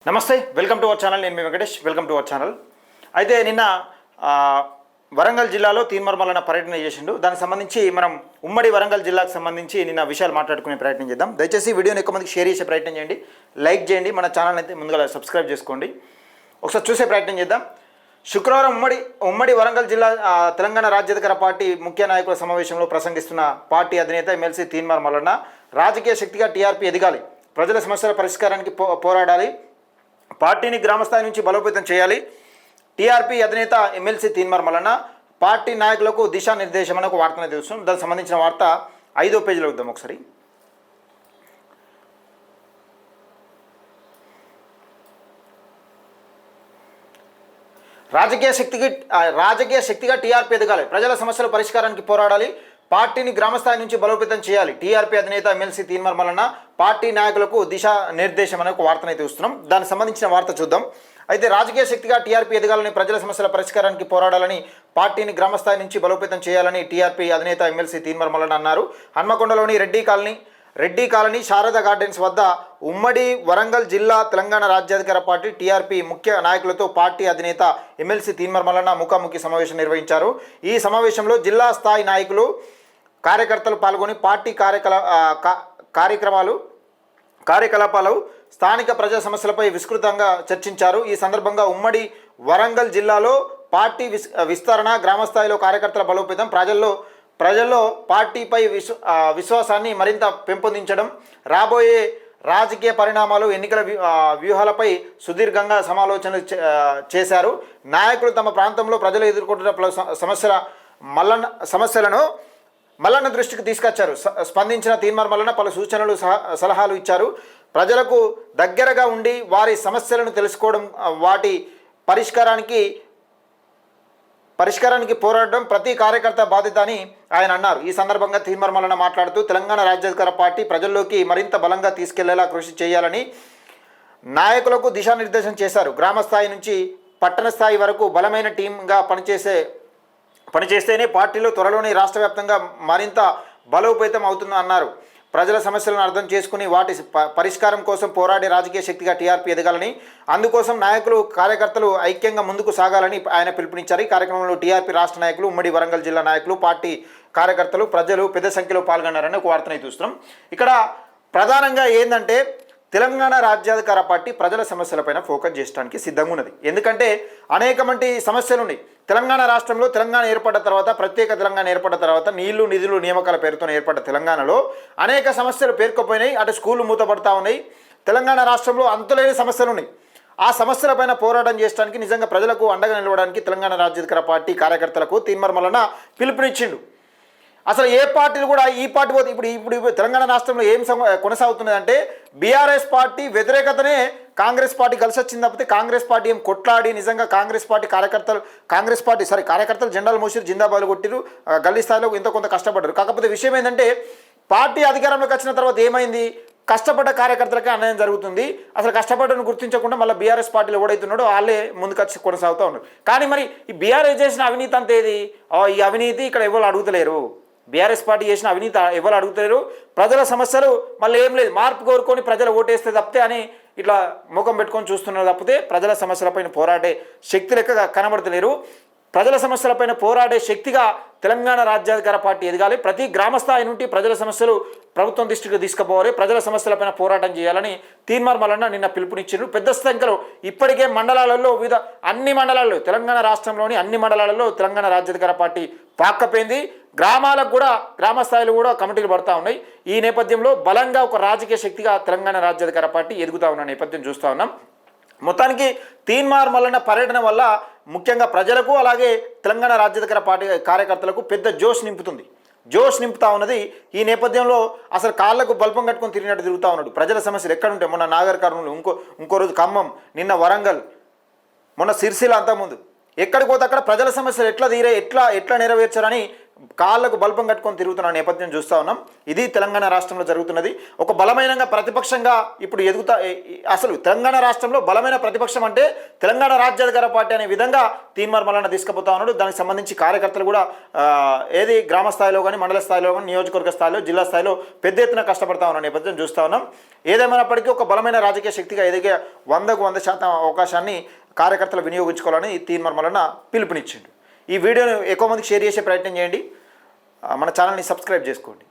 నమస్తే, welcome to our channel. నేను మీ Venkatesh. Welcome to our channel. అయితే నిన్న వరంగల్ జిల్లాలో తీన్మార్ పర్యటన చేసిండు. దానికి సంబంధించి మనం ఉమ్మడి వరంగల్ జిల్లాకు సంబంధించి నిన్న విషయాలు మాట్లాడుకునే ప్రయత్నం చేద్దాం. దయచేసి వీడియోని ఎక్కువ మందికి షేర్ చేసే ప్రయత్నం చేయండి, లైక్ చేయండి, మన ఛానల్ అయితే ముందుగా సబ్స్క్రైబ్ చేసుకోండి. ఒకసారి చూసే ప్రయత్నం చేద్దాం. శుక్రవారం ఉమ్మడి వరంగల్ జిల్లా తెలంగాణ రాజ్యాధికార పార్టీ ముఖ్య నాయకుల సమావేశంలో ప్రసంగిస్తున్న పార్టీ అధినేత ఎమ్మెల్సీ తీన్మార్ మల్లన్న రాజకీయ శక్తిగా టీఆర్పీ ఎదగాలి, ప్రజల సమస్యల పరిష్కారానికి పోరాడాలి, పార్టీని గ్రామస్థాయి నుంచి బలోపేతం చేయాలి. టీఆర్పీ అధినేత ఎమ్మెల్సీ తీన్మార్ మల్లన్న పార్టీ నాయకులకు దిశానిర్దేశం అనే ఒక వార్తను తెలుస్తుంది. దానికి సంబంధించిన వార్త 5వ పేజీలో వద్దాం ఒకసారి. రాజకీయ శక్తిగా టీఆర్పీ ఎదగాలి, ప్రజల సమస్యల పరిష్కారానికి పోరాడాలి, పార్టీని గ్రామస్థాయి నుంచి బలోపేతం చేయాలి. టీఆర్పీ అధినేత ఎమ్మెల్సీ తీన్మార్ మల్లన్న పార్టీ నాయకులకు దిశా నిర్దేశం అనే ఒక వార్తనైతే చూస్తున్నాం. దానికి సంబంధించిన వార్త చూద్దాం. అయితే రాజకీయ శక్తిగా టీఆర్పీ ఎదగాలని, ప్రజల సమస్యల పరిష్కారానికి పోరాడాలని, పార్టీని గ్రామస్థాయి నుంచి బలోపేతం చేయాలని టీఆర్పీ అధినేత ఎమ్మెల్సీ తీన్మార్ మల్లన్న అన్నారు. హన్మకొండలోని రెడ్డి కాలనీ శారదా గార్డెన్స్ వద్ద ఉమ్మడి వరంగల్ జిల్లా తెలంగాణ రాజ్యాధికార పార్టీ టీఆర్పీ ముఖ్య నాయకులతో పార్టీ అధినేత ఎమ్మెల్సీ తీన్మార్ మల్లన్న ముఖాముఖి సమావేశం నిర్వహించారు. ఈ సమావేశంలో జిల్లా స్థాయి నాయకులు, కార్యకర్తలు పాల్గొని పార్టీ కార్యకలాపాలు, స్థానిక ప్రజా సమస్యలపై విస్తృతంగా చర్చించారు. ఈ సందర్భంగా ఉమ్మడి వరంగల్ జిల్లాలో పార్టీ విస్తరణ, గ్రామస్థాయిలో కార్యకర్తల బలోపేతం, ప్రజల్లో పార్టీపై విశ్వాసాన్ని మరింత పెంపొందించడం, రాబోయే రాజకీయ పరిణామాలు, ఎన్నికల వ్యూహాలపై సుదీర్ఘంగా సమాలోచనలు చేశారు. నాయకులు తమ ప్రాంతంలో ప్రజలు ఎదుర్కొంటున్న సమస్యలను మల్లన్న దృష్టికి తీసుకొచ్చారు. స్పందించిన తీన్మార్ మల్లన్న పలు సూచనలు, సలహాలు ఇచ్చారు. ప్రజలకు దగ్గరగా ఉండి వారి సమస్యలను తెలుసుకోవడం, వాటి పరిష్కారానికి పోరాడడం ప్రతి కార్యకర్త బాధ్యత అని ఆయన అన్నారు. ఈ సందర్భంగా తీన్మార్ మల్లన్న మాట్లాడుతూ తెలంగాణ రాజ్యాధికార పార్టీ ప్రజల్లోకి మరింత బలంగా తీసుకెళ్లేలా కృషి చేయాలని నాయకులకు దిశానిర్దేశం చేశారు. గ్రామ స్థాయి నుంచి పట్టణ స్థాయి వరకు బలమైన టీంగా పనిచేస్తేనే పార్టీలో త్వరలోనే రాష్ట్ర వ్యాప్తంగా మరింత బలోపేతం అవుతుందని అన్నారు. ప్రజల సమస్యలను అర్థం చేసుకుని వాటి పరిష్కారం కోసం పోరాడే రాజకీయ శక్తిగా టీఆర్పీ ఎదగాలని, అందుకోసం నాయకులు, కార్యకర్తలు ఐక్యంగా ముందుకు సాగాలని ఆయన పిలుపునిచ్చారు. ఈ కార్యక్రమంలో టీఆర్పీ రాష్ట్ర నాయకులు, ఉమ్మడి వరంగల్ జిల్లా నాయకులు, పార్టీ కార్యకర్తలు, ప్రజలు పెద్ద సంఖ్యలో పాల్గొన్నారని ఒక వార్తను చూస్తున్నాం. ఇక్కడ ప్రధానంగా ఏంటంటే తెలంగాణ రాజ్యాధికార పార్టీ ప్రజల సమస్యలపైన ఫోకస్ చేయడానికి సిద్ధంగా ఉన్నది. ఎందుకంటే అనేకమంటి సమస్యలు ఉన్నాయి. తెలంగాణ రాష్ట్రంలో తెలంగాణ ఏర్పడ్డ తర్వాత, ప్రత్యేక తెలంగాణ ఏర్పడ్డ తర్వాత నీళ్లు, నిధులు, నియామకాల పేరుతో ఏర్పడ్డ తెలంగాణలో అనేక సమస్యలు పేర్కొపోయినాయి. అటు స్కూళ్ళు మూతపడతా ఉన్నాయి. తెలంగాణ రాష్ట్రంలో అంతులేని సమస్యలు ఉన్నాయి. ఆ సమస్యలపైన పోరాటం చేయడానికి, నిజంగా ప్రజలకు అండగా నిలవడానికి తెలంగాణ రాజ్యాధికార పార్టీ కార్యకర్తలకు తీన్మార్ మల్లన్న పిలుపునిచ్చిండు. అసలు ఏ పార్టీలు కూడా ఈ పార్టీ పోతే ఇప్పుడు తెలంగాణ రాష్ట్రంలో ఏం కొనసాగుతున్నదంటే బీఆర్ఎస్ పార్టీ వ్యతిరేకతనే కాంగ్రెస్ పార్టీ కలిసి వచ్చింది తప్పితే కాంగ్రెస్ పార్టీ ఏం కొట్లాడి, నిజంగా కాంగ్రెస్ పార్టీ కార్యకర్తలు జెండాలు మోసిరు, జిందాబాలు కొట్టిరు, గల్లీ స్థాయిలో ఎంతో కొంత కష్టపడ్డారు. కాకపోతే విషయం ఏంటంటే పార్టీ అధికారంలోకి వచ్చిన తర్వాత ఏమైంది, కష్టపడ్డ కార్యకర్తలకే అన్యాయం జరుగుతుంది. అసలు కష్టపడ్డను గుర్తించకుండా మళ్ళీ బీఆర్ఎస్ పార్టీలో ఎవడైతున్నాడో వాళ్ళే ముందుకొచ్చి కొనసాగుతూ ఉన్నారు. కానీ మరి ఈ బీఆర్ఎస్ చేసిన అవినీతి అంత ఏది? ఈ అవినీతి ఇక్కడ ఎవరు అడుగుతలేరు. బీఆర్ఎస్ పార్టీ చేసిన అవినీతి ఎవరు అడుగుతలేరు. ప్రజల సమస్యలు మళ్ళీ ఏం లేదు, మార్పు కోరుకొని ప్రజలు ఓటేస్తే తప్పితే అని ఇట్లా ముఖం పెట్టుకొని చూస్తున్నారు తప్పితే ప్రజల సమస్యలపైన పోరాడే శక్తి లెక్క కనబడతలేరు. ప్రజల సమస్యలపైన పోరాడే శక్తిగా తెలంగాణ రాజ్యాధికార పార్టీ ఎదగాలి. ప్రతి గ్రామస్థాయి నుండి ప్రజల సమస్యలు ప్రభుత్వం దృష్టికి తీసుకుపోవాలి, ప్రజల సమస్యలపైన పోరాటం చేయాలని తీన్మార్ మల్లన్న నిన్న పిలుపునిచ్చారు. పెద్ద సంఖ్యలో ఇప్పటికే మండలాలలో అన్ని మండలాల్లో, తెలంగాణ రాష్ట్రంలోని అన్ని మండలాలలో తెలంగాణ రాజ్యాధికార పార్టీ పాక్కపోయింది. గ్రామాలకు కూడా, గ్రామ స్థాయిలో కూడా కమిటీలు పడతా ఉన్నాయి. ఈ నేపథ్యంలో బలంగా ఒక రాజకీయ శక్తిగా తెలంగాణ రాజ్యాధికార పార్టీ ఎదుగుతూ ఉన్న నేపథ్యం చూస్తూ ఉన్నాం. మొత్తానికి తీన్మార్ మల్లన్న పర్యటన వల్ల ముఖ్యంగా ప్రజలకు, అలాగే తెలంగాణ రాజ్యాధికార పార్టీ కార్యకర్తలకు పెద్ద జోష్ నింపుతా ఉన్నది. ఈ నేపథ్యంలో అసలు కాళ్లకు బల్పం కట్టుకొని తిరుగుతూ ఉన్నాడు. ప్రజల సమస్యలు ఎక్కడుంటాయి? మొన్న నాగర్ కర్నూలు, ఇంకో రోజు ఖమ్మం, నిన్న వరంగల్, మొన్న సిరిసిల్ల, అంతకుముందు ఎక్కడికి పోతే అక్కడ ప్రజల సమస్యలు ఎట్లా తీరే ఎట్లా నెరవేర్చారని కాళ్ళకు బల్బం కట్టుకొని తిరుగుతున్న నేపథ్యం చూస్తూ ఉన్నాం. ఇది తెలంగాణ రాష్ట్రంలో జరుగుతున్నది. ఒక బలమైన ప్రతిపక్షంగా ఇప్పుడు అసలు తెలంగాణ రాష్ట్రంలో బలమైన ప్రతిపక్షం అంటే తెలంగాణ రాజ్యాధికార పార్టీ అనే విధంగా తీన్మార్ మల్లన్న తీసుకుపోతా ఉన్నాడు. దానికి సంబంధించి కార్యకర్తలు కూడా గ్రామ స్థాయిలో కానీ, మండల స్థాయిలో కానీ, నియోజకవర్గ స్థాయిలో, జిల్లా స్థాయిలో పెద్ద ఎత్తున కష్టపడతా ఉన్న నేపథ్యం చూస్తూ ఉన్నాం. ఏదేమైనప్పటికీ ఒక బలమైన రాజకీయ శక్తిగా ఎదిగే 100% అవకాశాన్ని కార్యకర్తలు వినియోగించుకోవాలని తీన్మార్ మల్లన్న పిలుపునిచ్చిండు. ఈ వీడియోను ఎక్కువ మందికి షేర్ చేసే ప్రయత్నం చేయండి. మన ఛానల్ని సబ్స్క్రైబ్ చేసుకోండి.